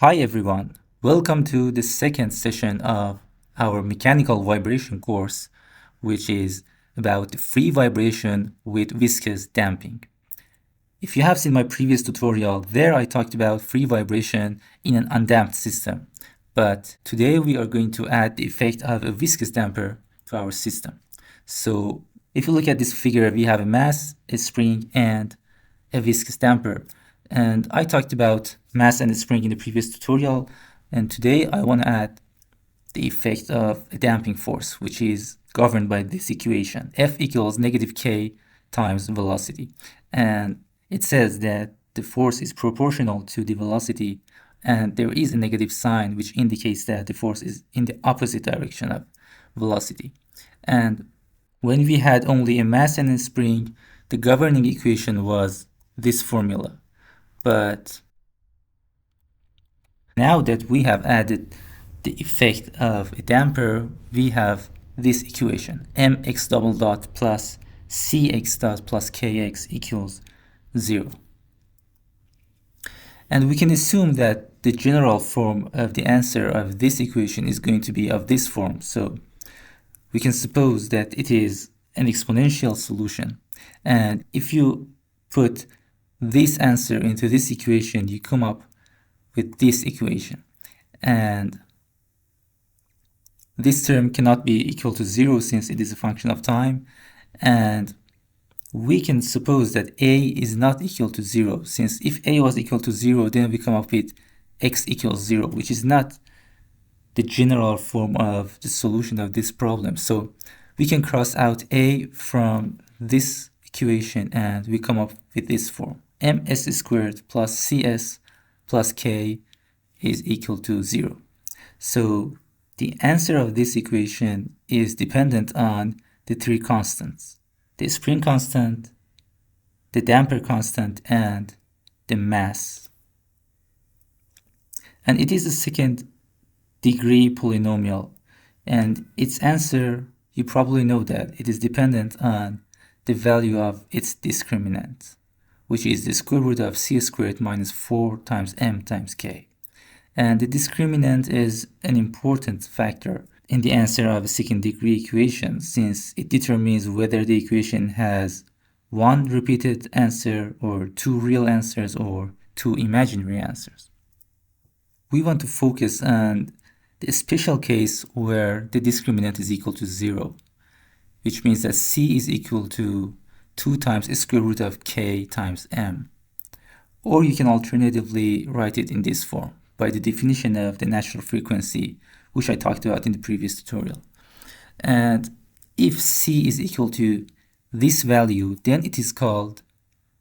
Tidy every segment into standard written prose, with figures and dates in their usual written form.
Hi everyone, welcome to the second session of our mechanical vibration course, which is about free vibration with viscous damping. If you have seen my previous tutorial, there I talked about free vibration in an undamped system. But today we are going to add the effect of a viscous damper to our system. So if you look at this figure, we have a mass, a spring, and a viscous damper. And I talked about mass and a spring in the previous tutorial. And today I want to add the effect of a damping force, which is governed by this equation, F equals negative K times velocity. And it says that the force is proportional to the velocity, and there is a negative sign which indicates that the force is in the opposite direction of velocity. And when we had only a mass and a spring, the governing equation was this formula. But now that we have added the effect of a damper, we have this equation, mx double dot plus cx dot plus kx equals 0. And we can assume that the general form of the answer of this equation is going to be of this form. So we can suppose that it is an exponential solution. And if you put this answer into this equation, you come up with this equation. And this term cannot be equal to 0 since it is a function of time. And we can suppose that a is not equal to 0, since if a was equal to 0, then we come up with x equals 0, which is not the general form of the solution of this problem. So we can cross out a from this equation and we come up with this form. ms squared plus cs plus k is equal to 0. So the answer of this equation is dependent on the three constants: the spring constant, the damper constant, and the mass. And it is a second degree polynomial, and its answer, you probably know that it is dependent on the value of its discriminant, which is the square root of c squared minus 4 times m times k. And the discriminant is an important factor in the answer of a second degree equation, since it determines whether the equation has one repeated answer or two real answers or two imaginary answers. We want to focus on the special case where the discriminant is equal to 0, which means that c is equal to 2 times the square root of k times m. Or you can alternatively write it in this form, by the definition of the natural frequency, which I talked about in the previous tutorial. And if c is equal to this value, then it is called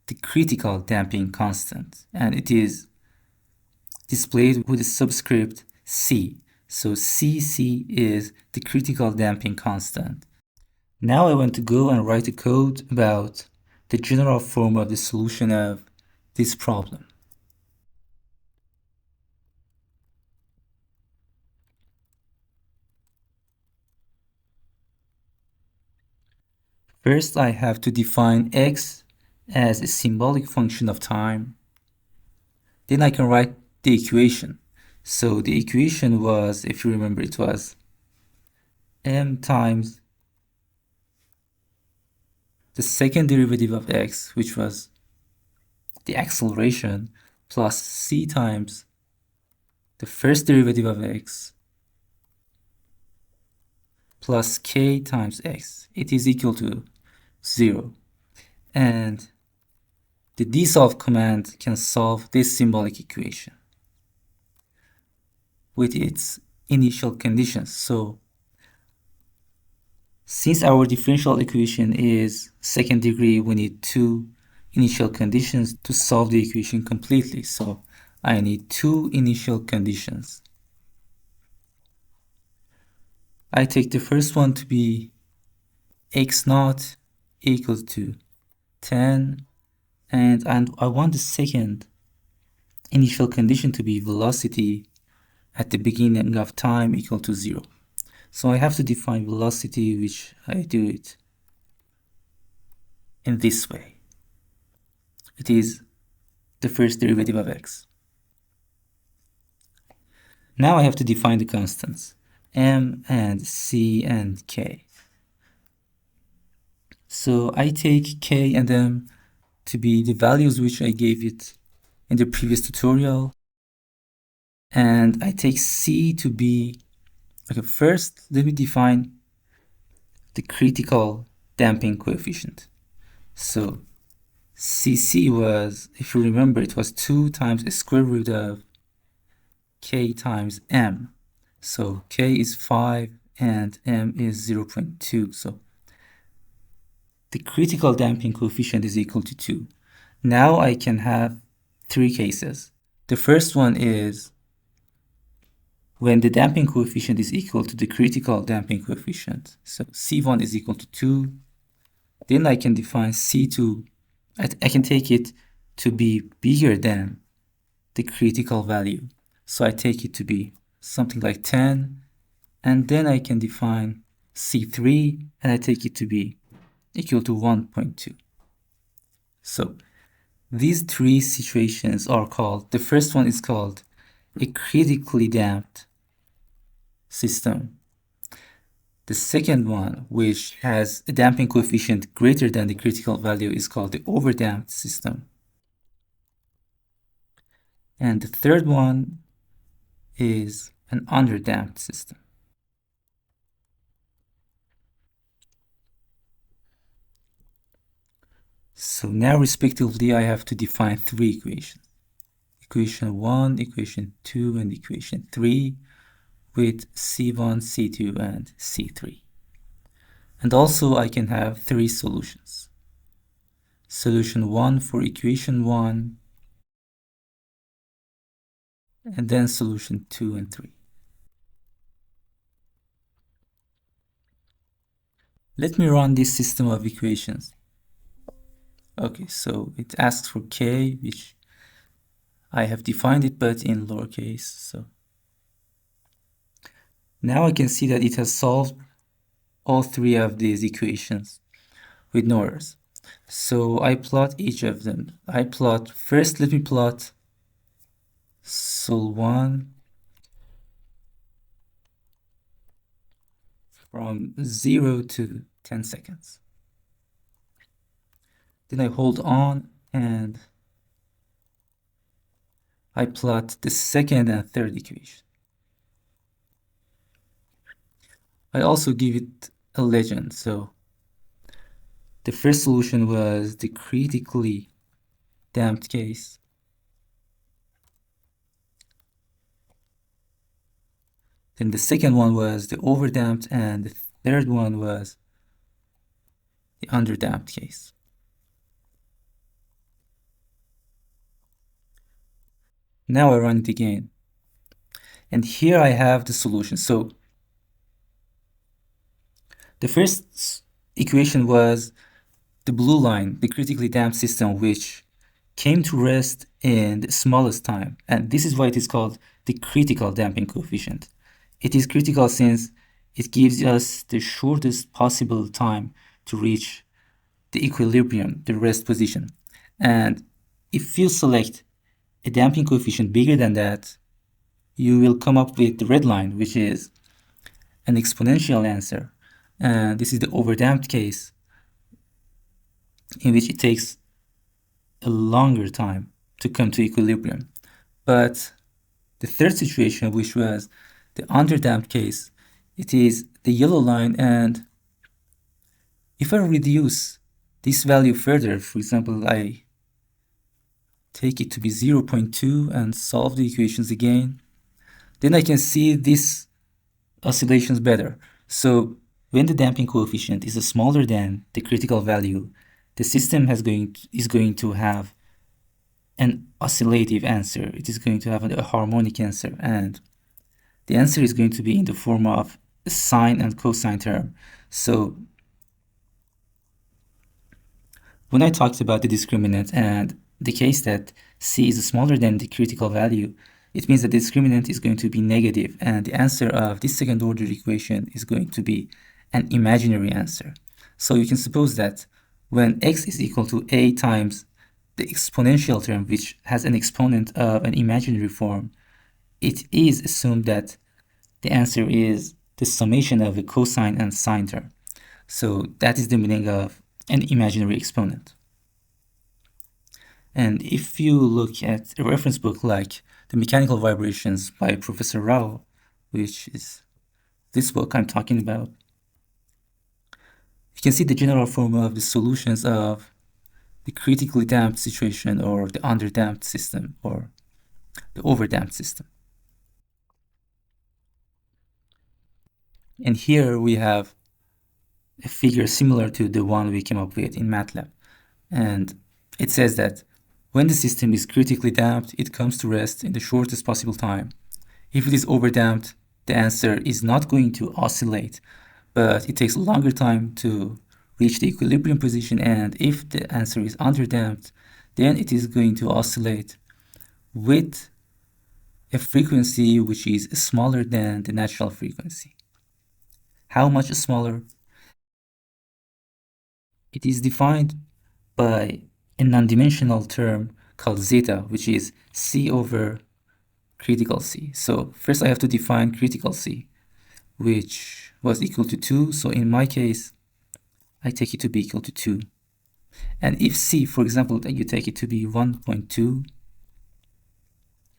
the critical damping constant, and it is displayed with a subscript c. So cc is the critical damping constant. Now I want to go and write a code about the general form of the solution of this problem. First, I have to define x as a symbolic function of time. Then I can write the equation. So the equation was, if you remember, it was m times the second derivative of x, which was the acceleration, plus c times the first derivative of x plus k times x. It is equal to 0. And the dsolve command can solve this symbolic equation with its initial conditions. So since our differential equation is second degree, we need two initial conditions to solve the equation completely. So I need two initial conditions. I take the first one to be x naught equals to 10, and I want the second initial condition to be velocity at the beginning of time equal to 0. So I have to define velocity, which I do it in this way. It is the first derivative of x. Now I have to define the constants, m and c and k. So I take k and m to be the values which I gave it in the previous tutorial. And I take c to be, okay, first let me define the critical damping coefficient. So cc was, if you remember, it was 2 times the square root of k times m. So k is 5 and m is 0.2. So the critical damping coefficient is equal to 2. Now I can have 3 cases. The first one is when the damping coefficient is equal to the critical damping coefficient. So C1 is equal to 2. Then I can define C2. I can take it to be bigger than the critical value. So I take it to be something like 10. And then I can define C3 and I take it to be equal to 1.2. So these 3 situations are called, the first one is called a critically damped system. The second one, which has a damping coefficient greater than the critical value, is called the overdamped system. And the third one is an underdamped system. So now respectively I have to define 3 equations. Equation 1, equation 2, and equation 3 with C1, C2, and C3. And also I can have 3 solutions. Solution 1 for equation 1, and then solution 2 and 3. Let me run this system of equations. Okay, so it asks for k, which I have defined it, but in lowercase. So now I can see that it has solved all 3 of these equations with no errors. So I plot each of them. First let me plot sol1 from 0 to 10 seconds. Then I hold on and I plot the second and third equation. I also give it a legend. So the first solution was the critically damped case. Then the second one was the overdamped, and the third one was the underdamped case. Now I run it again. And here I have the solution. So the first equation was the blue line, the critically damped system, which came to rest in the smallest time. And this is why it is called the critical damping coefficient. It is critical since it gives us the shortest possible time to reach the equilibrium, the rest position. And if you select a damping coefficient bigger than that, you will come up with the red line, which is an exponential answer. And this is the overdamped case, in which it takes a longer time to come to equilibrium. But the third situation, which was the underdamped case, it is the yellow line. And if I reduce this value further, for example, I take it to be 0.2 and solve the equations again, then I can see these oscillations better. So when the damping coefficient is smaller than the critical value, the system is going to have an oscillative answer. It is going to have a harmonic answer, and the answer is going to be in the form of a sine and cosine term. So when I talked about the discriminant and the case that c is smaller than the critical value, it means that the discriminant is going to be negative, and the answer of this second order equation is going to be an imaginary answer. So you can suppose that when x is equal to a times the exponential term, which has an exponent of an imaginary form, it is assumed that the answer is the summation of a cosine and sine term. So that is the meaning of an imaginary exponent. And if you look at a reference book like The Mechanical Vibrations by Professor Rao, which is this book I'm talking about, you can see the general formula of the solutions of the critically damped situation, or the underdamped system, or the overdamped system. And here we have a figure similar to the one we came up with in MATLAB. And it says that when the system is critically damped, it comes to rest in the shortest possible time. If it is overdamped, the answer is not going to oscillate, but it takes a longer time to reach the equilibrium position. And if the answer is underdamped, then it is going to oscillate with a frequency which is smaller than the natural frequency. How much smaller? It is defined by a non-dimensional term called zeta, which is C over critical C. So first I have to define critical C, which was equal to 2. So in my case, I take it to be equal to 2. And if C, for example, that you take it to be 1.2,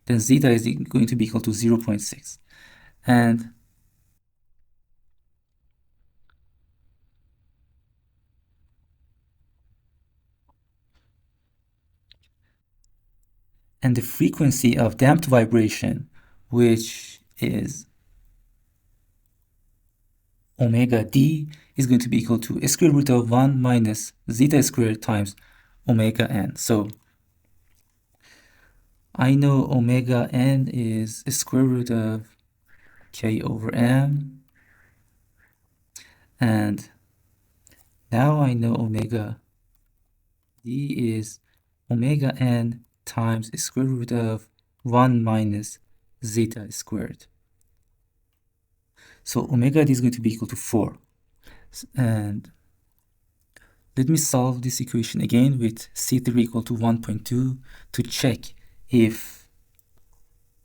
then zeta is going to be equal to 0.6. And the frequency of damped vibration, which is omega d, is going to be equal to a square root of 1 minus zeta squared times omega n. So I know omega n is a square root of k over m. And now I know omega d is omega n times a square root of 1 minus zeta squared. So omega d is going to be equal to 4. And let me solve this equation again with C3 equal to 1.2 to check if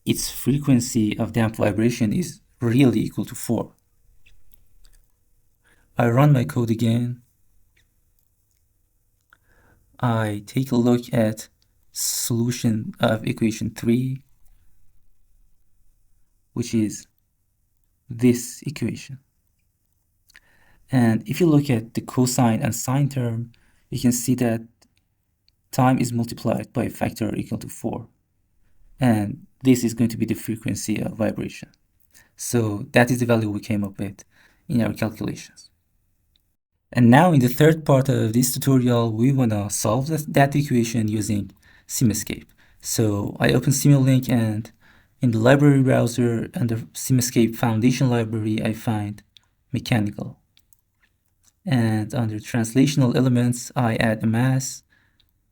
its frequency of damped vibration is really equal to 4. I run my code again. I take a look at solution of equation 3, which is this equation. And if you look at the cosine and sine term, you can see that time is multiplied by a factor equal to 4. And this is going to be the frequency of vibration. So that is the value we came up with in our calculations. And now in the third part of this tutorial, we want to solve that equation using Simscape. So I open Simulink, and in the library browser under Simscape Foundation Library, I find mechanical. And under translational elements, I add a mass,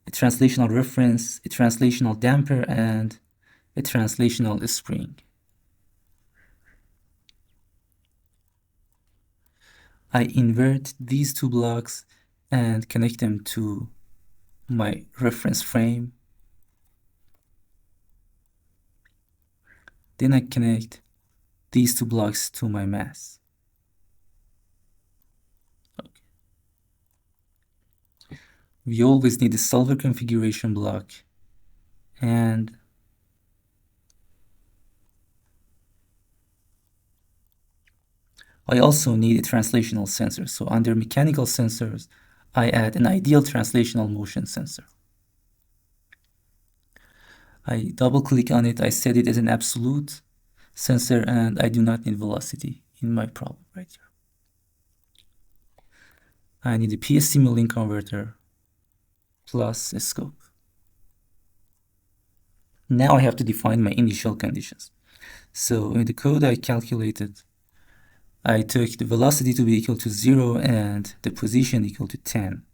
a translational reference, a translational damper, and a translational spring. I invert these two blocks and connect them to my reference frame. Then I connect these two blocks to my mass. Okay. We always need a solver configuration block, and I also need a translational sensor. So under mechanical sensors, I add an ideal translational motion sensor. I double click on it, I set it as an absolute sensor, and I do not need velocity in my problem right here. I need a PS Simulink converter plus a scope. Now I have to define my initial conditions. So in the code I calculated, I took the velocity to be equal to 0 and the position equal to 10.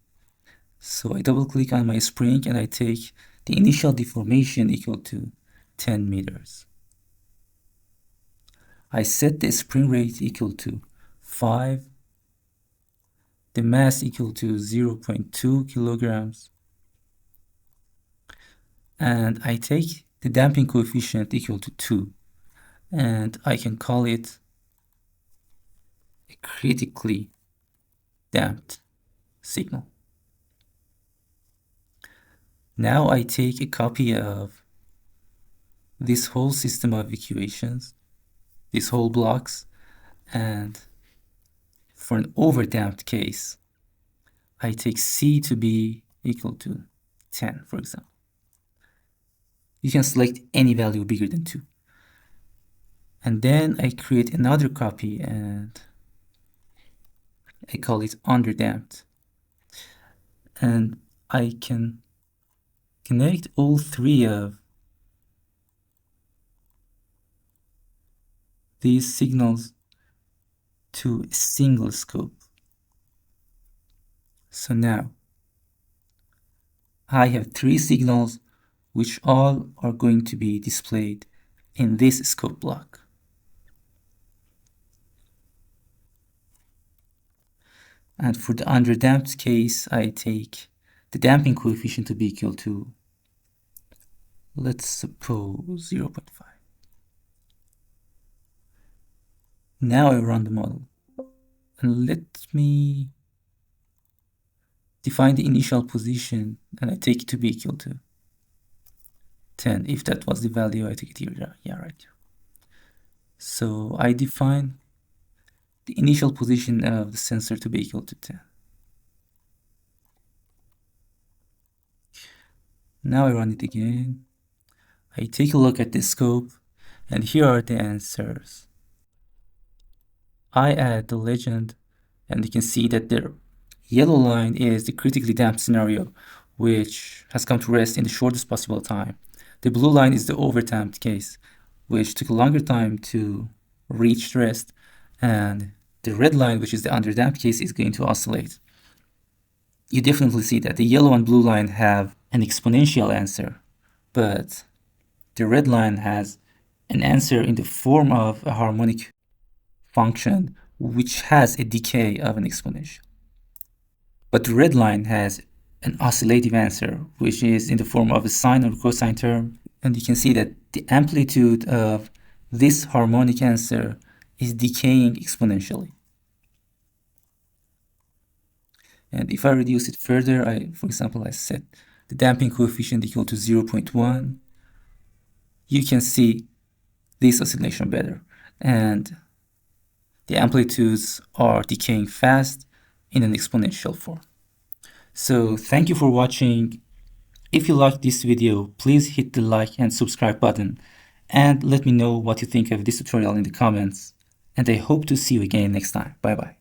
So I double click on my spring and I take the initial deformation equal to 10 meters. I set the spring rate equal to 5, the mass equal to 0.2 kilograms, and I take the damping coefficient equal to 2. and I can call it a critically damped signal. Now I take a copy of this whole system of equations, these whole blocks, and for an overdamped case, I take C to be equal to 10, for example. You can select any value bigger than 2. And then I create another copy and I call it underdamped. And I can connect all 3 of these signals to a single scope. So now I have 3 signals which all are going to be displayed in this scope block. And for the underdamped case, I take the damping coefficient to be equal to, let's suppose, 0.5. Now I run the model. And let me define the initial position, and I take it to be equal to 10. If that was the value, I take it here. Yeah, right. So I define the initial position of the sensor to be equal to 10. Now I run it again. I take a look at the scope, and here are the answers. I add the legend, and you can see that the yellow line is the critically damped scenario, which has come to rest in the shortest possible time. The blue line is the overdamped case, which took a longer time to reach rest, and the red line, which is the underdamped case, is going to oscillate. You definitely see that the yellow and blue line have an exponential answer, but the red line has an answer in the form of a harmonic function which has a decay of an exponential. But the red line has an oscillative answer, which is in the form of a sine or cosine term. And you can see that the amplitude of this harmonic answer is decaying exponentially. And if I reduce it further, for example, I set the damping coefficient equal to 0.1, you can see this oscillation better. And the amplitudes are decaying fast in an exponential form. So thank you for watching. If you liked this video, please hit the like and subscribe button and let me know what you think of this tutorial in the comments. And I hope to see you again next time. Bye bye.